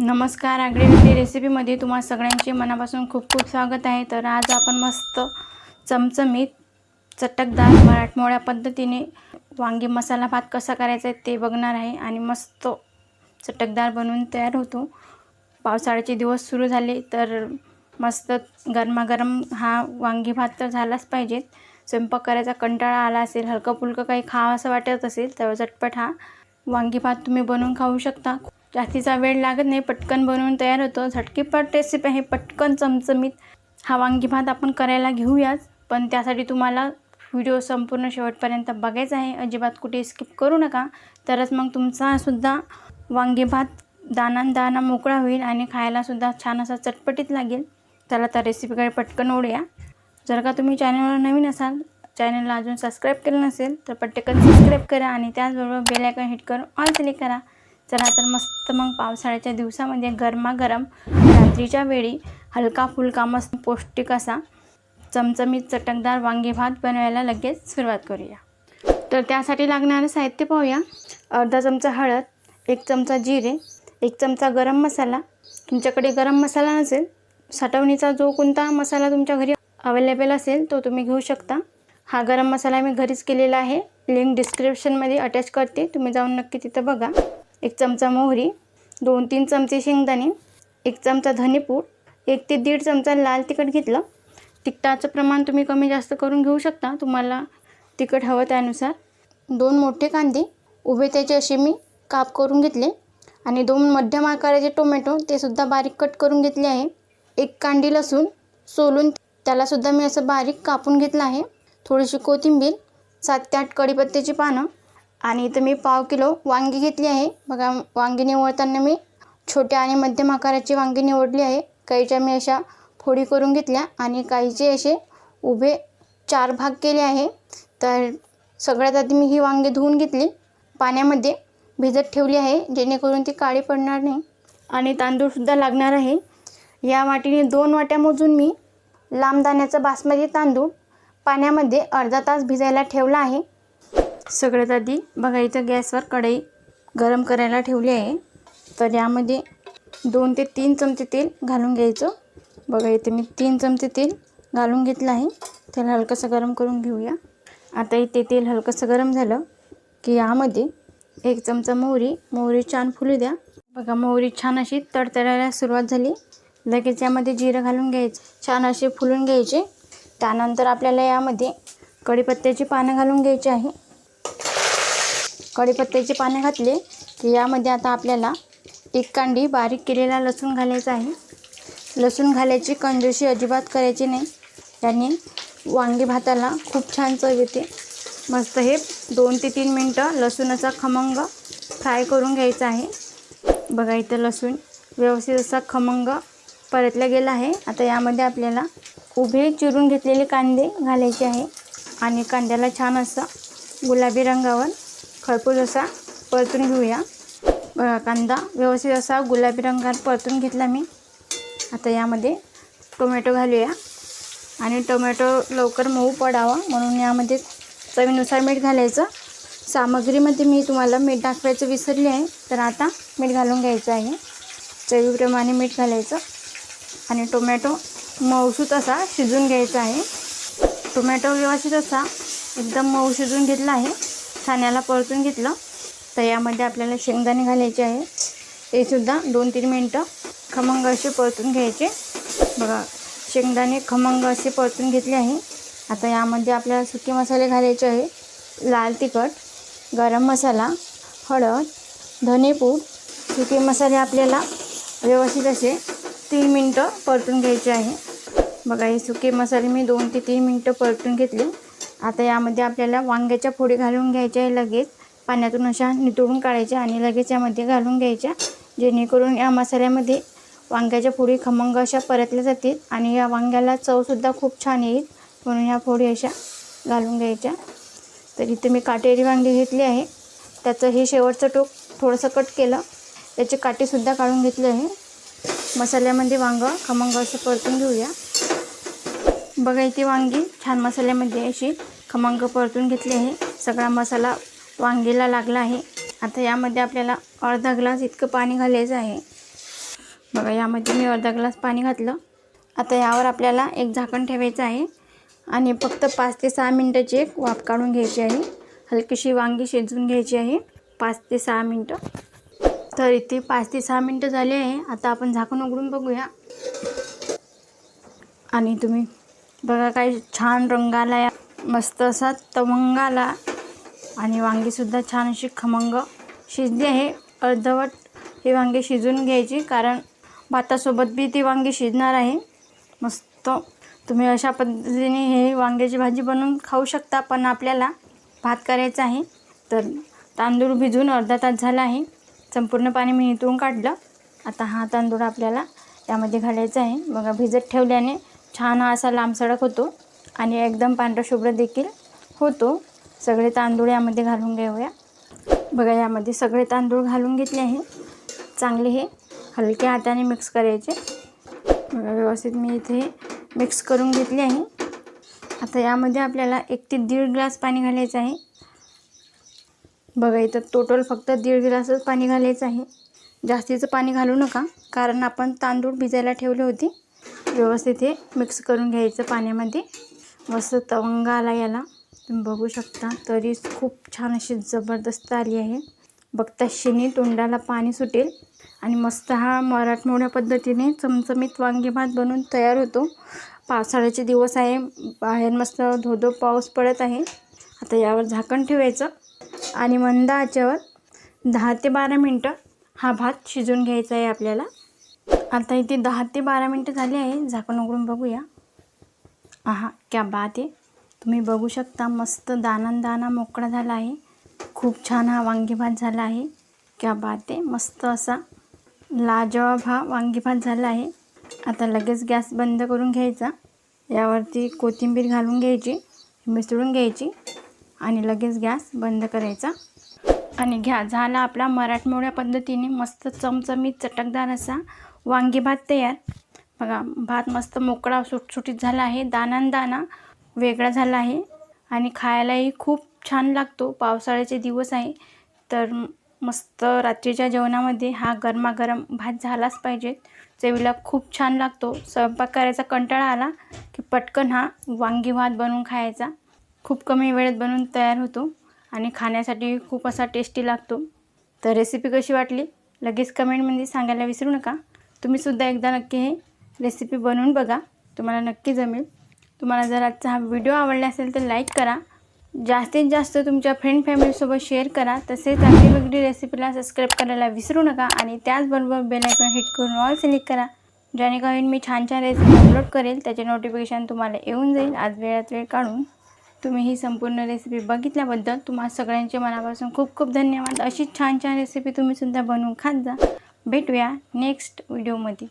नमस्कार, आगळी रेसिपीमध्ये तुम्हा सगळ्यांचे मनापासून खूप खूप स्वागत आहे। तर आज आपण मस्त चमचमीत चटकदार मराठमोळ्या पद्धतीने वांगी मसाला भात कसा करायचा ते बघणार आहे आणि मस्त चटकदार बनवून तयार होतो। पावसाळ्याचे दिवस सुरू झाले तर मस्त गरमागरम हा वांगी भात तर झालाच पाहिजे। स्वयंपाक करायचा कंटाळा आला असेल, हलकं फुलकं काही खावं असं वाटत असेल तर झटपट हा वांगी भात तुम्ही बनवून खाऊ शकता। जास्तीचा वेळ लागत नाही, पटकन बनवून तयार होतो। झटकीपट रेसिपी आहे, पटकन चमचमीत हा वांगी भात आपण करायला घेऊयाच। पण त्यासाठी तुम्हाला व्हिडिओ संपूर्ण शेवटपर्यंत बघायचा आहे, अजिबात कुठे स्किप करू नका। तरच मग तुमचा सुद्धा वांगी भात दाना मोकळा होईल आणि खायला सुद्धा छान असा चटपटीत लागेल। चला तर रेसिपीकडे पटकन ओढूया। जर का तुम्ही चॅनलवर नवीन असाल, चॅनलला अजून सबस्क्राईब केलं नसेल तर पटकन सबस्क्राईब करा आणि त्याचबरोबर बेल आयकॉन हिट करून ऑल सिलेक्ट करा। चला तर मस्त मग पावसाळ्याच्या दिवसामध्ये गरमागरम रात्रीच्या वेळी हलका फुलका मस्त पौष्टिक असा चमचमीत चटकदार वांगी भात बनवायला लगेच सुरुवात करूया। तर त्यासाठी लागणारे साहित्य पाहूया। अर्धा चमचा हळद, 1 चमचा जिरे, 1 चमचा गरम मसाला। तुमच्याकडे गरम मसाला नसेल, साठवणीचा जो कोणता मसाला तुमच्या घरी अवेलेबल असेल तो तुम्ही घेऊ शकता। हा गरम मसाला मी घरीच केलेला आहे, लिंक डिस्क्रिप्शनमध्ये अटॅच करते, तुम्ही जाऊन नक्की तिथं बघा। 1 चमचा मोहरी, 2-3 चमचे शेंगदाणे, 1 चमचा धनेपूड, 1 ते 1.5 चमचा लाल तिखट घेतलं। तिखटाचं प्रमाण तुम्ही कमी जास्त करून घेऊ शकता, तुम्हाला तिखट हवं त्यानुसार। 2 मोठे कांदे उभे त्याचे असे मी काप करून घेतले आणि 2 मध्यम आकाराचे टोमॅटो ते सुद्धा बारीक कट करून घेतले आहे। 1 कांडी लसूण सोलून त्याला सुद्धा मी असं बारीक कापून घेतलं आहे। थोडीशी कोथिंबीर, 7 ते 8 कढीपत्त्याची पानं आणि इथं मी पाव किलो वांगी घेतली आहे। बघा, वांगी निवडताना मी छोट्या आणि मध्यम आकाराची वांगी निवडली आहे। काहीच्या मी अशा फोडी करून घेतल्या आणि काहीचे असे उभे 4 भाग केले आहे। तर सगळ्यात आधी मी ही वांगी धुवून घेतली, पाण्यामध्ये भिजत ठेवली आहे जेणेकरून ती काळी पडणार नाही। आणि तांदूळसुद्धा लागणार आहे। या वाटीने 2 वाट्या मोजून मी लांब दाण्याचा बासमती तांदूळ पाण्यामध्ये अर्धा तास भिजायला ठेवला आहे। सगळ्यात आधी बघा, इथं गॅसवर कढई गरम करायला ठेवली आहे। तर यामध्ये 2 ते 3 चमचे तेल घालून घ्यायचं। बघा, इथे मी 3 चमचे तेल घालून घेतलं आहे। त्याला हलकंसं गरम करून घेऊया। आता इथे तेल हलकंसं गरम झालं की यामध्ये 1 चमचा मोहरी छान फुलू द्या। बघा, मोहरी छान अशी तडतडायला सुरुवात झाली, लगेच यामध्ये जिरं घालून घ्यायचं, छान असे फुलून घ्यायचे। त्यानंतर आपल्याला यामध्ये कढीपत्त्याची पानं घालून घ्यायची आहे। कढीपत्त्याची पाने घातले की यामध्ये आता आपल्याला 1 कांडी बारीक केलेला लसूण घालायचा आहे। लसूण घालायची कंजूसी अजिबात करायची नाही, त्याने वांगी भाताला खूप छान चव येते। मस्त हे 2 ते 3 मिनटं लसूणाचा खमंग फ्राय करून घ्यायचा आहे। बघा, इथं लसूण व्यवस्थित असा खमंग परतला गेला आहे। आता यामध्ये आपल्याला उभे चिरून घेतलेले कांदे घालायचे आहे आणि कांद्याला छान असा गुलाबी रंगावर खरपूस असा परतून घेऊया। बघा, कांदा व्यवस्थित असा गुलाबी रंगावर परतून घेतला मी। आता यामध्ये टोमॅटो घालूया आणि टोमॅटो लवकर मऊ पडावा म्हणून यामध्ये चवीनुसार मीठ घालायचं। सामग्रीमध्ये मी तुम्हाला मीठ दाखवायचं विसरले आहे, तर आता मीठ घालून घ्यायचं आहे। चवीप्रमाणे मीठ घालायचं आणि टोमॅटो मऊसूत असा शिजून घ्यायचा आहे। टोमॅटो व्यवस्थित असा एकदम मऊ शिजून घेतला आहे, छान परतून घेतलं। तर यामध्ये आपल्याला शेंगदाणे घालायचे आहे, ते सुद्धा 2-3 मिनटं खमंग असे परतून घ्यायचे। बघा, शेंगदाणे खमंग असे परतून घेतले आहे। आता यामध्ये आपल्याला सुके मसाले घालायचे आहे, लाल तिखट, गरम मसाला, हळद, धनेपूड। सुके मसाले आपल्याला व्यवस्थित असे 3 मिनटं परतून घ्यायचे आहे। बघा, हे सुके मसाले मी 2 ते 3 मिनटं परतून घेतले। आता यामध्ये आपल्याला वांग्याच्या फोडी घालून घ्यायच्या आहे, लगेच पाण्यातून अशा नितळून काढायच्या आणि लगेच यामध्ये घालून घ्यायच्या, जेणेकरून या मसाल्यामध्ये वांग्याच्या फोडी खमंग अशा परतल्या जातील आणि या वांग्याला चवसुद्धा खूप छान येईल, म्हणून या फोडी अशा घालून घ्यायच्या। तर इथे मी काटेरी वांगी घेतली आहे, त्याचं हे शेवटचं टोक थोडंसं कट केलं, त्याचे काटेसुद्धा काढून घेतले आहे। मसाल्यामध्ये वांगं खमंग असं परतून घेऊया। बघा, इथे वांगी छान मसाल्यामध्ये अशी खमंग परतून घेतली आहे, सगळा मसाला वांगीला लागला आहे। आता यामध्ये आपल्याला अर्धा ग्लास इतकं पाणी घालायचं आहे। बघा यामध्ये मी अर्धा ग्लास पाणी घातलं. आता यावर आपल्याला एक झाकण ठेवायचं आहे आणि फक्त 5 ते 6 मिनटाची एक वाफ काढून घ्यायची आहे. हलकीशी वांगी शिजवून घ्यायची आहे 5 ते 6 मिनटं. तर इथे 5 ते 6 मिनटं झाले आहे. आता आपण झाकण उघडून बघूया. आणि तुम्ही बघा काय छान रंग आला, मस्त असा तवंग आला आणि वांगीसुद्धा छान अशी खमंग शिजली आहे. अर्धवट ही वांगी शिजून घ्यायची, कारण भातासोबत बी ती वांगी शिजणार आहे. मस्त तुम्ही अशा पद्धतीने हे वांग्याची भाजी बनवून खाऊ शकता. पण आपल्याला भात करायचा आहे. तर तांदूळ भिजून अर्धा तास झाला आहे. संपूर्ण पाणी मी निथळून काढलं. आता हा तांदूळ आपल्याला यामध्ये घालायचा आहे. बघा भिजत ठेवल्याने छान हा असा लांबसडक होतो आणि एकदम पांढरा शुभ्र देखील होतो. सगळे तांदूळ यामध्ये घालून घेऊया. बघा यामध्ये सगळे तांदूळ घालून घेतले आहे. चांगले हे हलक्या हाताने मिक्स करायचे. बघा व्यवस्थित मी इथे मिक्स करून घेतले आहे. आता यामध्ये आपल्याला 1 ते 1.5 ग्लास पाणी घालायचं आहे. बघा इथं टोटल फक्त 1.5 ग्लासच पाणी घालायचं आहे. जास्तीचं पाणी घालू नका, कारण आपण तांदूळ भिजायला ठेवले होते. व्यवस्थित हे मिक्स करून घ्यायचं पाण्यामध्ये. मस्त तवंग आला याला, तुम्ही बघू शकता. तरी खूप छान अशी जबरदस्त आली आहे. बघता क्षणी तोंडाला पाणी सुटेल. आणि मस्त हा मराठमोळ्या पद्धतीने चमचमीत वांगी भात बनून तयार होतो. पावसाळ्याचे दिवस आहे, बाहेर मस्त धो पाऊस पडत आहे. आता यावर झाकण ठेवायचं आणि मंद आचेवर 10 ते 12 मिनटं हा भात शिजवून घ्यायचा आहे आपल्याला. आता इथे 10 ते 12 मिनटं झाली आहे. झाकण उघडून बघूया. आहा, क्या बात आहे. तुम्ही बघू शकता मस्त दाना मोकळा झाला आहे. खूप छान हा वांगी भात झाला आहे. क्या बात आहे. मस्त असा लाजवाब हा वांगी भात झाला आहे. आता लगेच गॅस बंद करून घ्यायचा. यावरती कोथिंबीर घालून घ्यायची, मिसळून घ्यायची आणि लगेच गॅस बंद करायचा. आणि घ्या, झाला आपला मराठमोळ्या पद्धतीने मस्त चमचमीत चटकदार असा वांगी भात तयार. बघा भात मस्त मोकळा सुटसुटीत झाला आहे. दाना वेगळा झाला आहे आणि खायलाही खूप छान लागतो. पावसाळ्याचे दिवस आहे, तर मस्त रात्रीच्या जेवणामध्ये हा गरमागरम भात झालाच पाहिजे. चवीला खूप छान लागतो. स्वयंपाक करायचा कंटाळा आला की पटकन हा वांगी भात बनवून खायचा. खूप कमी वेळेत बनवून तयार होतो आणि खाण्यासाठी खूप असा टेस्टी लागतो. तर रेसिपी कशी वाटली लगेच कमेंटमध्ये सांगायला विसरू नका. तुम्हीसुद्धा एकदा नक्की हे रेसिपी बनवून बघा, तुम्हाला नक्की जमेल. तुम्हाला जर आजचा हा व्हिडिओ आवडला असेल तर लाईक करा, जास्तीत जास्त तुमच्या फ्रेंड फॅमिलीसोबत शेअर करा. तसेच आपली वेगळी रेसिपीला सबस्क्राईब करायला विसरू नका आणि त्याचबरोबर बेल आयकॉन हिट करून ऑल सिलेक्ट करा, जेणेकरून मी छान रेसिपी अपलोड करेल त्याचे नोटिफिकेशन तुम्हाला येऊन जाईल. आज वेळात वेळ काढून तुम्ही ही संपूर्ण रेसिपी बघितल्याबद्दल तुम्हा सगळ्यांचे मनापासून खूप खूप धन्यवाद. अशीच छान रेसिपी तुम्हीसुद्धा बनवून खात जा. भेटूया नेक्स्ट व्हिडिओमध्ये.